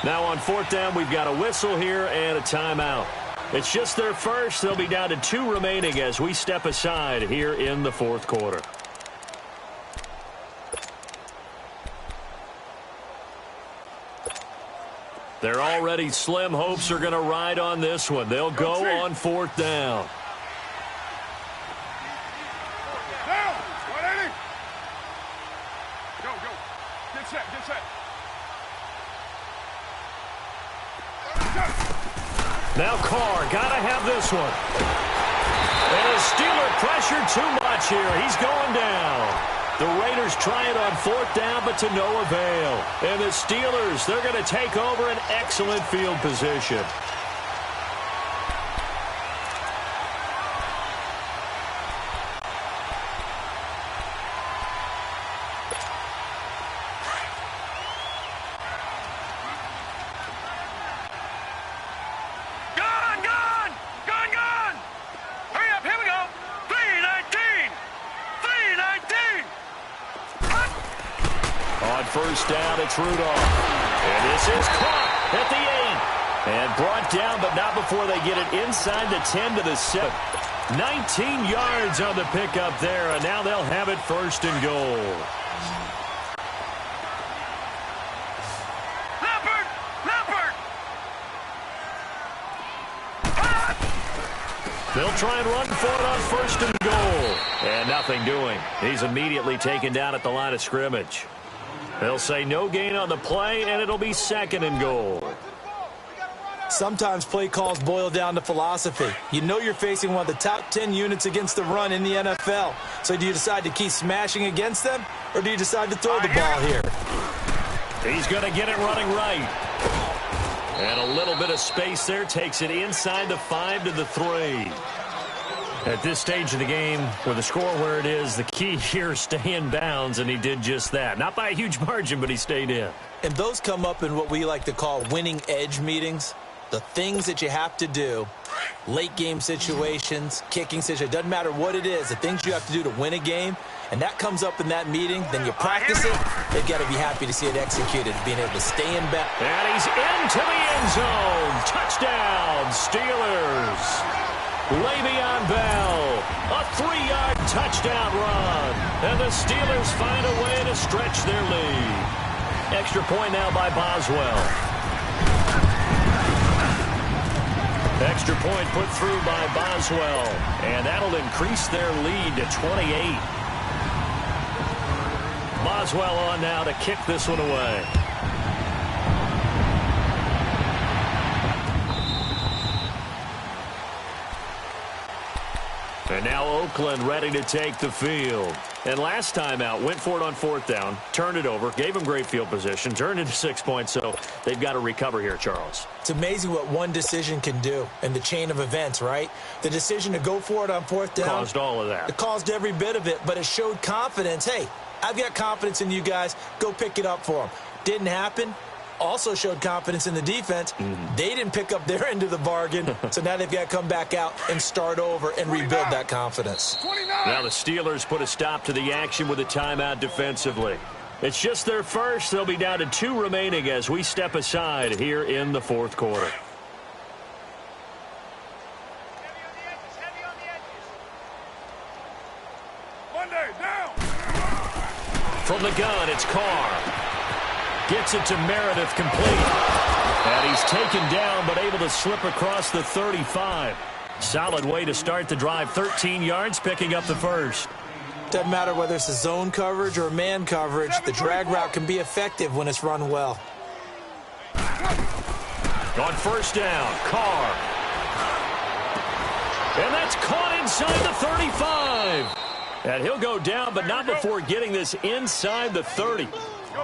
Now on 4th down, we've got a whistle here and a timeout. It's just their first. They'll be down to 2 remaining as we step aside here in the 4th quarter. Their already slim hopes are going to ride on this one. They'll go on 4th down. Now Carr, gotta have this one. And a Steeler pressure too much here. He's going down. The Raiders try it on 4th down, but to no avail. And the Steelers, they're going to take over an excellent field position. First down, it's Rudolph. And this is caught at the 8. And brought down, but not before they get it inside the 10 to the 7. 19 yards on the pickup there, and now they'll have it 1st and goal. They'll try and run for it on 1st and goal. And nothing doing. He's immediately taken down at the line of scrimmage. They'll say no gain on the play, and it'll be 2nd and goal. Sometimes play calls boil down to philosophy. You know you're facing one of the top 10 units against the run in the NFL. So do you decide to keep smashing against them, or do you decide to throw the ball here? He's going to get it running right. And a little bit of space there takes it inside the 5 to the 3. At this stage of the game, with the score where it is, the key here is stay in bounds, and he did just that. Not by a huge margin, but he stayed in. And those come up in what we like to call winning edge meetings. The things that you have to do, late game situations, kicking situations, doesn't matter what it is, the things you have to do to win a game, and that comes up in that meeting, then you practice it, they've got to be happy to see it executed, being able to stay in bounds. And he's into the end zone. Touchdown, Steelers. Le'Veon Bell, a 3-yard touchdown run. And the Steelers find a way to stretch their lead. Extra point now by Boswell. Extra point put through by Boswell. And that'll increase their lead to 28. Boswell on now to kick this one away. And now Oakland ready to take the field. And last time out, went for it on 4th down, turned it over, gave them great field position, turned into 6 points, so they've got to recover here, Charles. It's amazing what one decision can do in the chain of events, right? The decision to go for it on 4th down. Caused all of that. It caused every bit of it, but it showed confidence. Hey, I've got confidence in you guys. Go pick it up for them. Didn't happen. Also showed confidence in the defense. They didn't pick up their end of the bargain, so now they've got to come back out and start over and rebuild that confidence. Now the Steelers put a stop to the action with a timeout defensively. It's just their first. They'll be down to 2 remaining as we step aside here in the 4th quarter. Monday, down. From the gun, it's Carr. Gets it to Meredith, complete. And he's taken down, but able to slip across the 35. Solid way to start the drive. 13 yards, picking up the first. Doesn't matter whether it's a zone coverage or man coverage. The drag route can be effective when it's run well. On first down, Carr. And that's caught inside the 35. And he'll go down, but not before getting this inside the 30.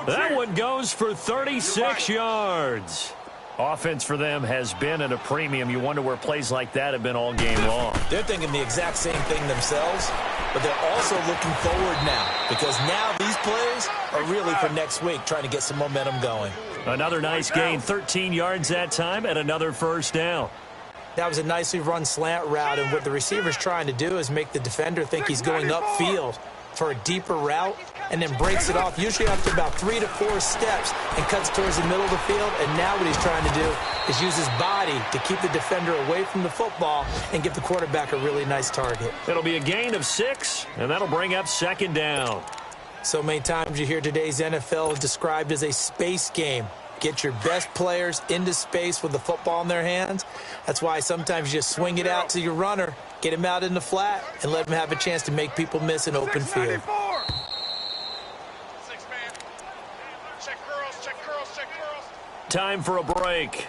That one goes for 36 yards. Offense for them has been at a premium. You wonder where plays like that have been all game long. They're thinking the exact same thing themselves, but they're also looking forward now because now these plays are really for next week, trying to get some momentum going. Another nice gain, 13 yards that time, and another first down. That was a nicely run slant route, and what the receiver's trying to do is make the defender think he's going upfield for a deeper route, and then breaks it off, usually after about 3 to 4 steps, and cuts towards the middle of the field. And now what he's trying to do is use his body to keep the defender away from the football and give the quarterback a really nice target. It'll be a gain of 6, and that'll bring up second down. So many times you hear today's NFL described as a space game. Get your best players into space with the football in their hands. That's why sometimes you just swing it out to your runner, get him out in the flat, and let him have a chance to make people miss an open field. Time for a break.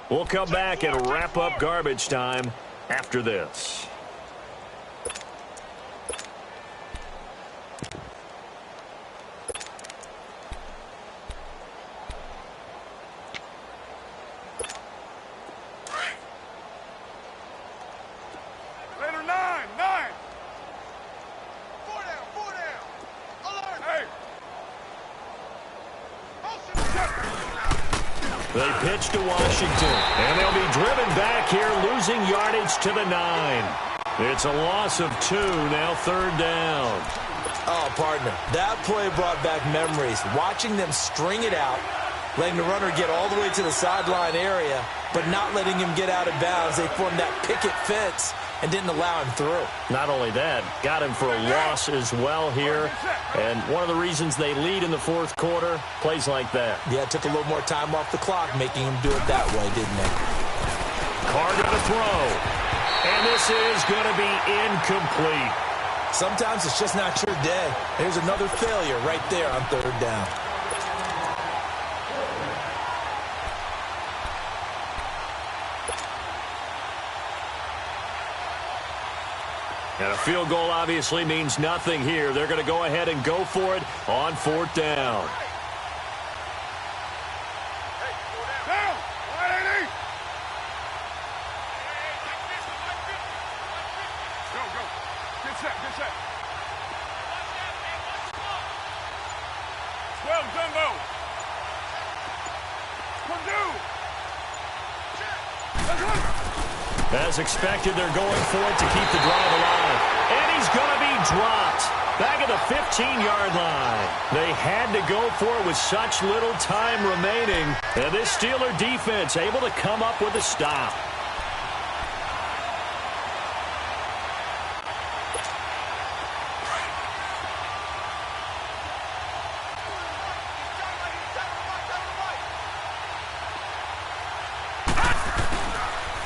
We'll come back and wrap up garbage time after this. Later, 9. 4 down. Alert. Hey. They pitch to Washington, and they'll be driven back here, losing yardage to the 9. It's a loss of 2, now third down. Oh, partner, that play brought back memories. Watching them string it out, letting the runner get all the way to the sideline area, but not letting him get out of bounds. They formed that picket fence and didn't allow him through. Not only that, got him for a loss as well here. And one of the reasons they lead in the fourth quarter, plays like that. Yeah, it took a little more time off the clock, making him do it that way, didn't it? Carr gonna throw. And this is going to be incomplete. Sometimes it's just not your day. There's another failure right there on third down. And a field goal obviously means nothing here. They're going to go ahead and go for it on fourth down. Down. 180. Go. Get set. 12, Jumbo. As expected, they're going for it to keep the drive alive. And he's going to be dropped back at the 15-yard line. They had to go for it with such little time remaining. And this Steeler defense able to come up with a stop.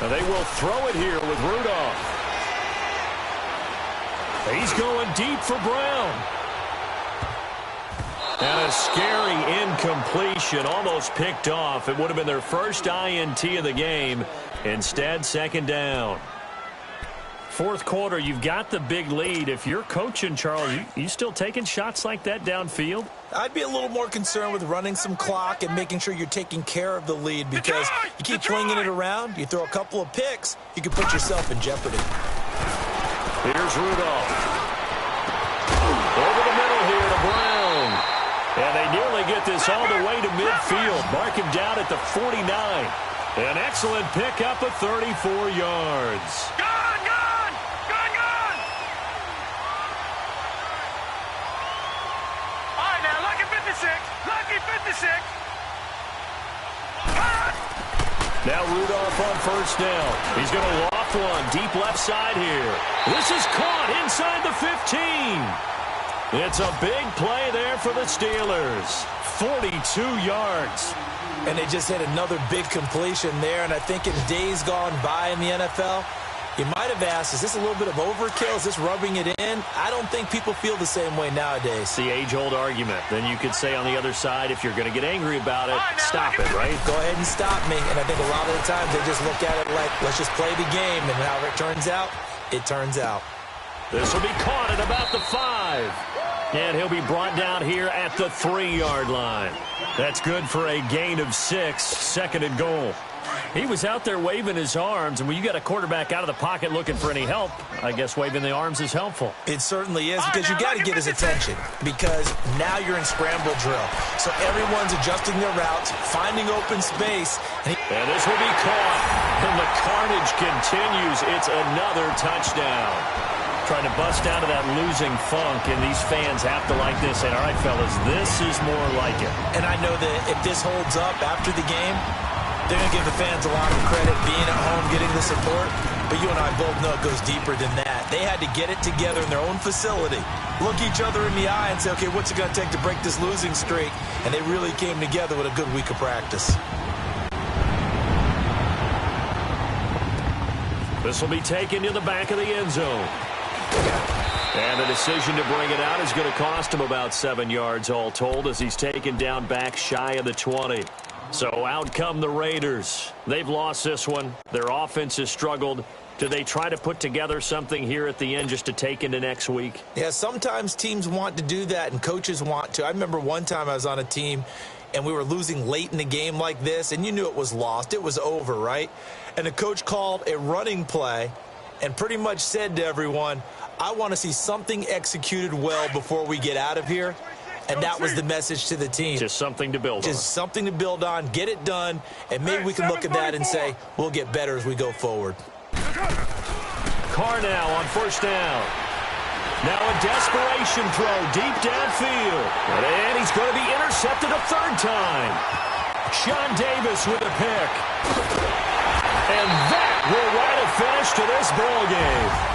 Now they will throw it here with Rudolph. He's going deep for Brown. And a scary incompletion, almost picked off. It would have been their first INT of the game. Instead, second down. Fourth quarter, you've got the big lead. If you're coaching, Charles, you still taking shots like that downfield? I'd be a little more concerned with running some clock and making sure you're taking care of the lead, because you keep flinging it around, you throw a couple of picks, you can put yourself in jeopardy. Here's Rudolph. Over the middle here to Brown. And they nearly get this all the way to midfield. Mark him down at the 49. An excellent pickup of 34 yards. Gone! All right, now, lucky 56. Lucky 56. Now Rudolph on first down. He's going to loft one deep left side here. This is caught inside the 15. It's a big play there for the Steelers. 42 yards. And they just hit another big completion there. And I think in days gone by in the NFL, you might have asked, is this a little bit of overkill? Is this rubbing it in? I don't think people feel the same way nowadays. It's the age-old argument. Then you could say on the other side, if you're going to get angry about it, stop it, right? Go ahead and stop me. And I think a lot of the times they just look at it like, let's just play the game. And however it turns out, it turns out. This will be caught at about the 5. And he'll be brought down here at the 3-yard line. That's good for a gain of 6, second and goal. He was out there waving his arms, and when you got a quarterback out of the pocket looking for any help, I guess waving the arms is helpful. It certainly is, because you got to get his attention, because now you're in scramble drill. So everyone's adjusting their routes, finding open space. And this will be caught, and the carnage continues. It's another touchdown. Trying to bust out of that losing funk, and these fans have to like this. And all right, fellas, this is more like it. And I know that if this holds up after the game, they're going to give the fans a lot of credit being at home, getting the support. But you and I both know it goes deeper than that. They had to get it together in their own facility, look each other in the eye and say, okay, what's it going to take to break this losing streak? And they really came together with a good week of practice. This will be taken to the back of the end zone. And the decision to bring it out is going to cost him about 7 yards all told, as he's taken down back shy of the 20. So out come the Raiders. They've lost this one. Their offense has struggled. Do they try to put together something here at the end just to take into next week? Yeah, sometimes teams want to do that and coaches want to. I remember one time I was on a team and we were losing late in the game like this, and you knew it was lost. It was over, right? And the coach called a running play and pretty much said to everyone, I want to see something executed well before we get out of here. And that was the message to the team. Just something to build on. Just something to build on, get it done, and maybe we can look at that and say, we'll get better as we go forward. Carr now on first down. Now a desperation throw deep downfield. And he's going to be intercepted a third time. Sean Davis with a pick. And that will write a finish to this ball game.